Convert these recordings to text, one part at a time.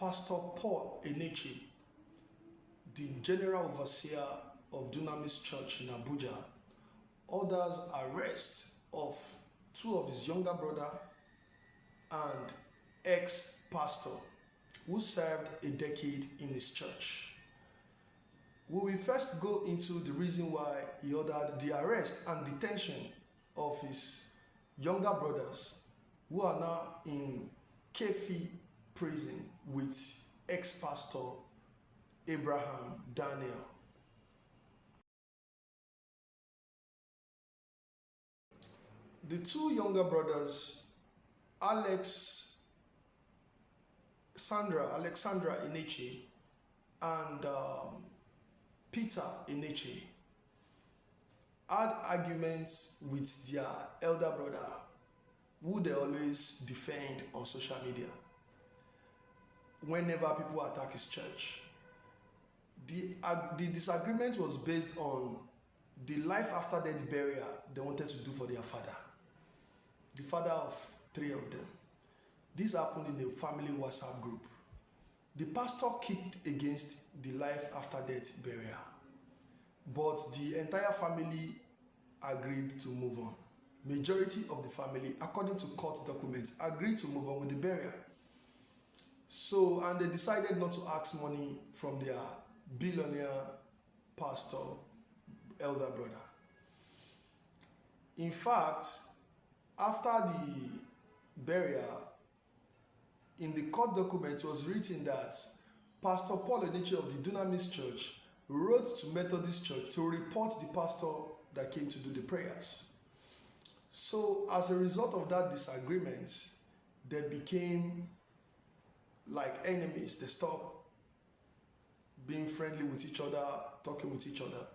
Pastor Paul Enenche, the general overseer of Dunamis Church in Abuja, orders arrest of two of his younger brother and ex-pastor who served a decade in his church. We will first go into the reason why he ordered the arrest and detention of his younger brothers who are now in Keffi Prison with ex-pastor Abraham Daniel. The two younger brothers, Alexander Enenche and Peter Enenche, had arguments with their elder brother, who they always defend on social media whenever people attack his church. The disagreement was based on the life after death burial they wanted to do for their father, the father of three of them. This happened in a family WhatsApp group. The pastor kicked against the life after death burial, but the entire family agreed to move on. Majority of the family, according to court documents, agreed to move on with the burial. So, and they decided not to ask money from their billionaire pastor, elder brother. In fact, after the burial, in the court document it was written that Pastor Paul Enenche of the Dunamis Church wrote to Methodist Church to report the pastor that came to do the prayers. So as a result of that disagreement, they became like enemies. They stopped being friendly with each other, talking with each other.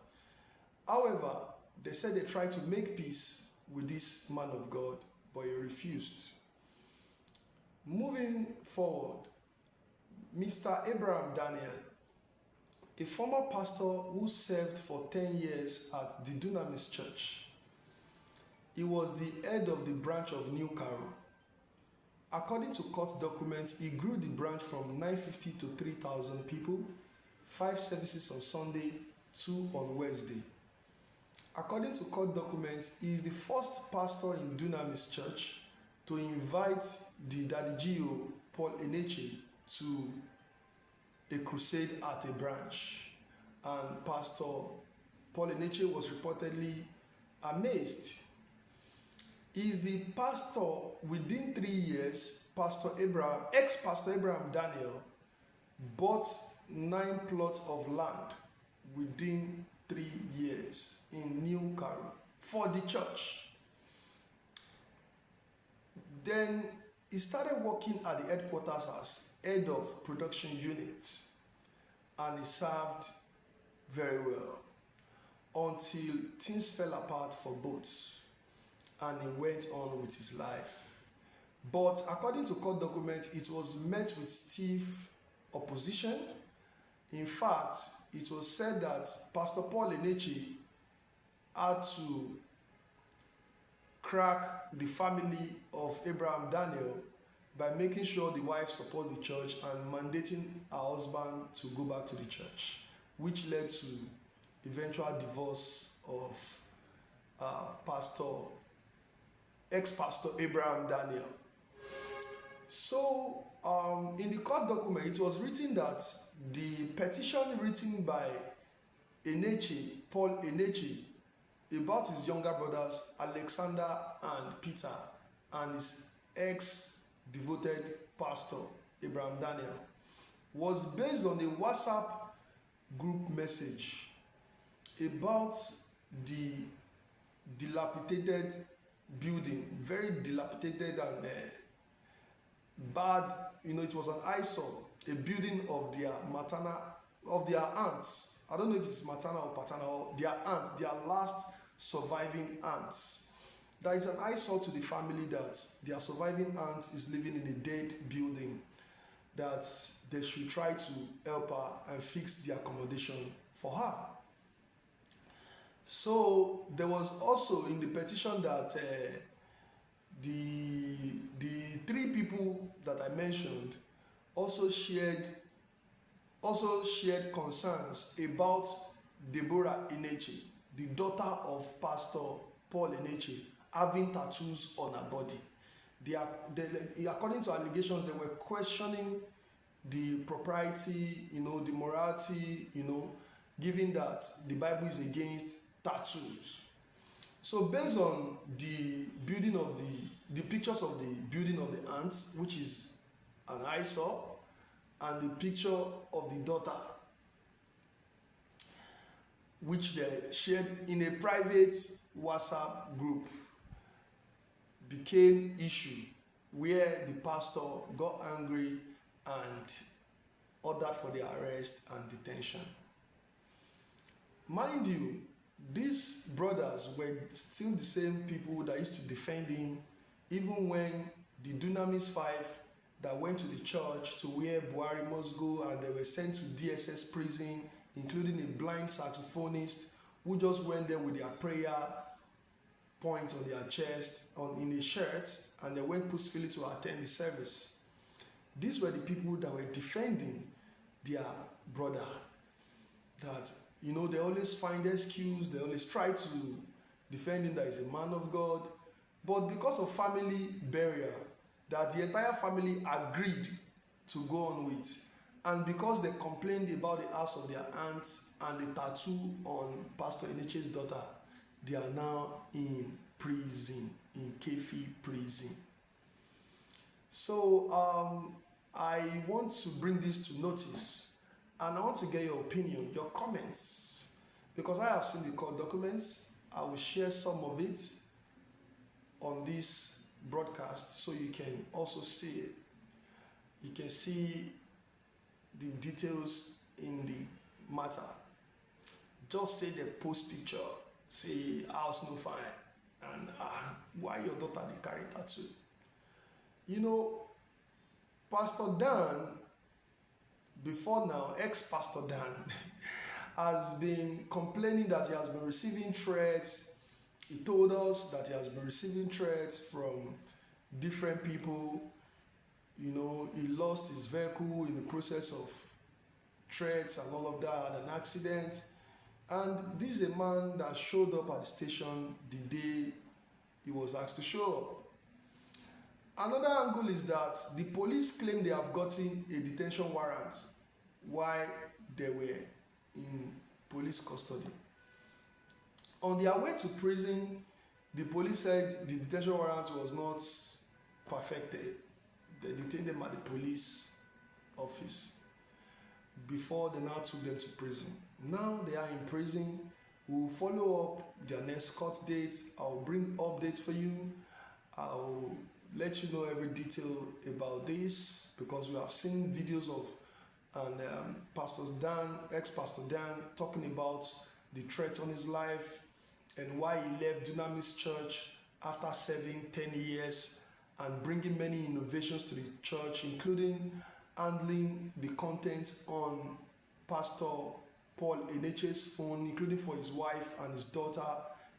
However, they said they tried to make peace with this man of God, but he refused. Moving forward, Mr. Abraham Daniel, a former pastor who served for 10 years at the Dunamis Church. He was the head of the branch of New Cairo. According to court documents, he grew the branch from 950 to 3,000 people, 5 services on Sunday, 2 on Wednesday. According to court documents, he is the first pastor in Dunamis Church to invite the Daddy Gio, Paul Enenche, to a crusade at a branch. And Pastor Paul Enenche was reportedly amazed. He is the pastor within 3 years. Ex-pastor Abraham Daniel bought 9 plots of land within 3 years in New Cairo for the church. Then he started working at the headquarters as head of production unit, and he served very well until things fell apart for both and he went on with his life. But according to court documents, it was met with stiff opposition. In fact, it was said that Pastor Paul Enenche had to crack the family of Abraham Daniel by making sure the wife supports the church and mandating her husband to go back to the church, which led to eventual divorce of ex-pastor Abraham Daniel. So in the court document, it was written that the petition written by Paul Enenche, about his younger brothers Alexander and Peter and his ex-devoted pastor Abraham Daniel, was based on a WhatsApp group message about the dilapidated building, very dilapidated and bad. It was an eyesore, a building of their aunts. I don't know if it's maternal or paternal, their aunts, their last surviving aunts. There is an eyesore to the family that their surviving aunt is living in a dead building, that they should try to help her and fix the accommodation for her. So there was also in the petition that the 3 people that I mentioned also shared concerns about Deborah Enenche, the daughter of Pastor Paul Enenche, having tattoos on her body. According to allegations, they were questioning the propriety, the morality, given that the Bible is against tattoos. So based on the building of the pictures of the building of the ants, which is an eyesore, and the picture of the daughter, which they shared in a private WhatsApp group, became issue where the pastor got angry and ordered for the arrest and detention. Mind you, these brothers were still the same people that used to defend him, even when the Dunamis 5 that went to the church to where Buhari must go, and they were sent to DSS prison, including a blind saxophonist who just went there with their prayer points on their chest, in a shirt, and they went peacefully to attend the service. These were the people that were defending their brother. That, they always find excuse, they always try to defend him that he's a man of God. But because of family barrier, that the entire family agreed to go on with, and because they complained about the house of their aunts and the tattoo on Pastor Enenche's daughter, they are now in prison, in Keffi Prison. So I want to bring this to notice, and I want to get your opinion, your comments, because I have seen the court documents. I will share some of it on this broadcast so you can also see it. You can see the details in the matter. Just say the post picture, say house no fine, and why your daughter dey carry tattoo? Pastor Dan, before now, ex-Pastor Dan, has been complaining that he has been receiving threats. He told us that he has been receiving threats from different people. He lost his vehicle in the process of threats and all of that, an accident. And this is a man that showed up at the station the day he was asked to show up. Another angle is that the police claim they have gotten a detention warrant while they were in police custody. On their way to prison, the police said the detention warrant was not perfected. They detained them at the police office before they now took them to prison. Now they are in prison. We'll follow up their next court date. I'll bring updates for you. I'll let you know every detail about this, because we have seen videos of Pastor Dan, ex-Pastor Dan, talking about the threat on his life and why he left Dunamis Church after serving 10 years and bringing many innovations to the church, including handling the content on Pastor Paul Enenche's phone, including for his wife and his daughter.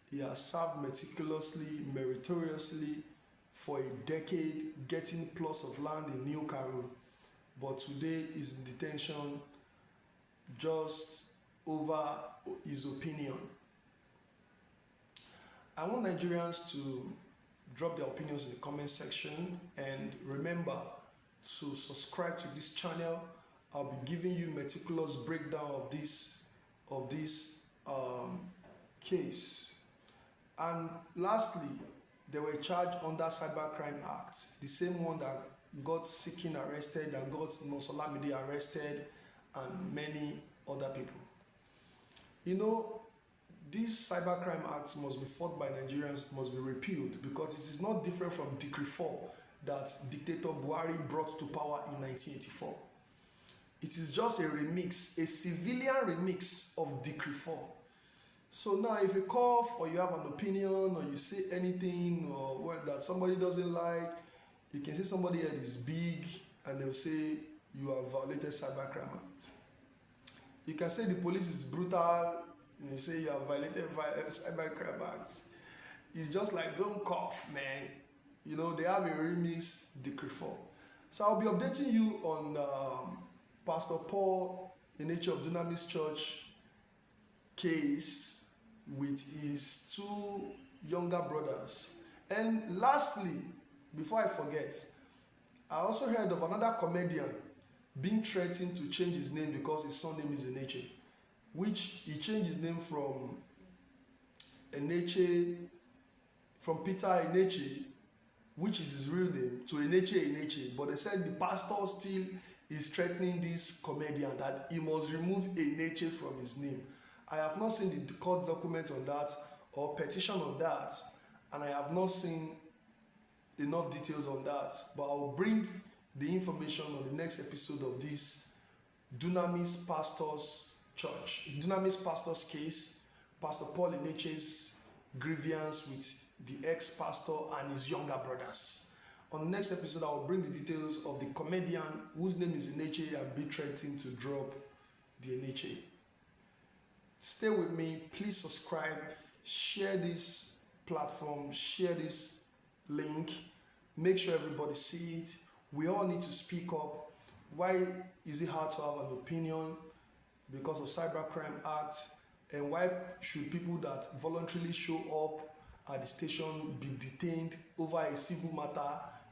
He has served meticulously, meritoriously for a decade, getting plots of land in New Cairo. But today is in detention just over his opinion. I want Nigerians to drop their opinions in the comment section, and remember to subscribe to this channel. I'll be giving you meticulous breakdown of this case. And lastly, they were charged under Cybercrime Act, the same one that got Seeking arrested, that got Nasarawa arrested, and many other people. These Cybercrime Acts must be fought by Nigerians, must be repealed, because it is not different from Decree 4 that dictator Buhari brought to power in 1984. It is just a remix, a civilian remix of Decree 4. So now if you cough, or you have an opinion, or you say anything or that somebody doesn't like, you can say somebody else is big and they'll say you have violated Cybercrime Act. You can say the police is brutal and you say you have violated Cybercrime Act. It's just like, don't cough, man. They have a remix Decree 4. So I'll be updating you on Pastor Paul Enenche of Dunamis Church case with his two younger brothers. And lastly, before I forget, I also heard of another comedian being threatened to change his name because his son name is Enenche, which he changed his name from Enenche, from Peter Enenche, which is his real name, to Enenche. But they said the pastor still is threatening this comedian that he must remove Enenche from his name. I have not seen the court document on that or petition on that, and I have not seen enough details on that. But I'll bring the information on the next episode of this Dunamis Pastor's Church, Dunamis Pastor's case, Pastor Paul Enenche's grievance with the ex-pastor and his younger brothers. On the next episode, I will bring the details of the comedian whose name is Enenche and be threatening to drop the Enenche. Stay with me. Please subscribe, share this platform, share this link. Make sure everybody see it. We all need to speak up. Why is it hard to have an opinion? Because of Cybercrime Act. And why should people that voluntarily show up at the station be detained over a civil matter,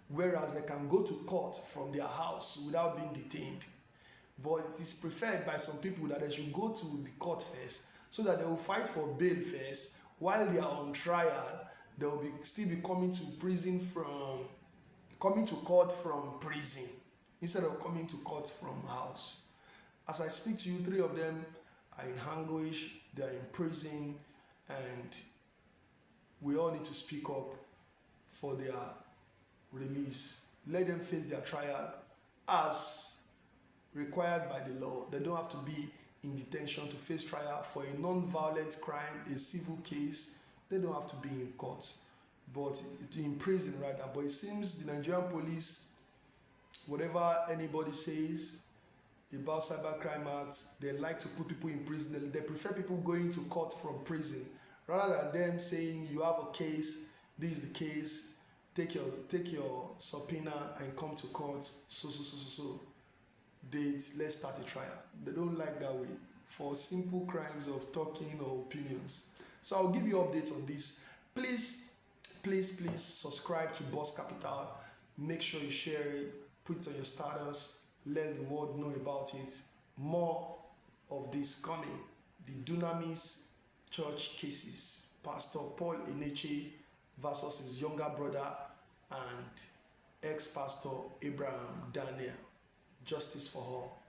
whereas they can go to court from their house without being detained? But it is preferred by some people that they should go to the court first, so that they will fight for bail first. While they are on trial, they will still be coming to court from prison instead of coming to court from house. As I speak to you, 3 of them are in anguish, they are in prison, and we all need to speak up for their release. Let them face their trial as required by the law. They don't have to be in detention to face trial for a non-violent crime, a civil case. They don't have to be in court, but in prison rather. But it seems the Nigerian police, whatever anybody says about Cybercrime Act, they like to put people in prison. They prefer people going to court from prison rather than them saying you have a case, this is the case, take your subpoena and come to court, so date, let's start a trial. They don't like that way for simple crimes of talking or opinions. So I'll give you updates on this. Please subscribe to Boss Capital. Make sure you share it, put it on your status, let the world know about it. More of this coming. The Dunamis Church cases. Pastor Paul Enenche versus his younger brother and ex-pastor Abraham Daniel. Justice for all.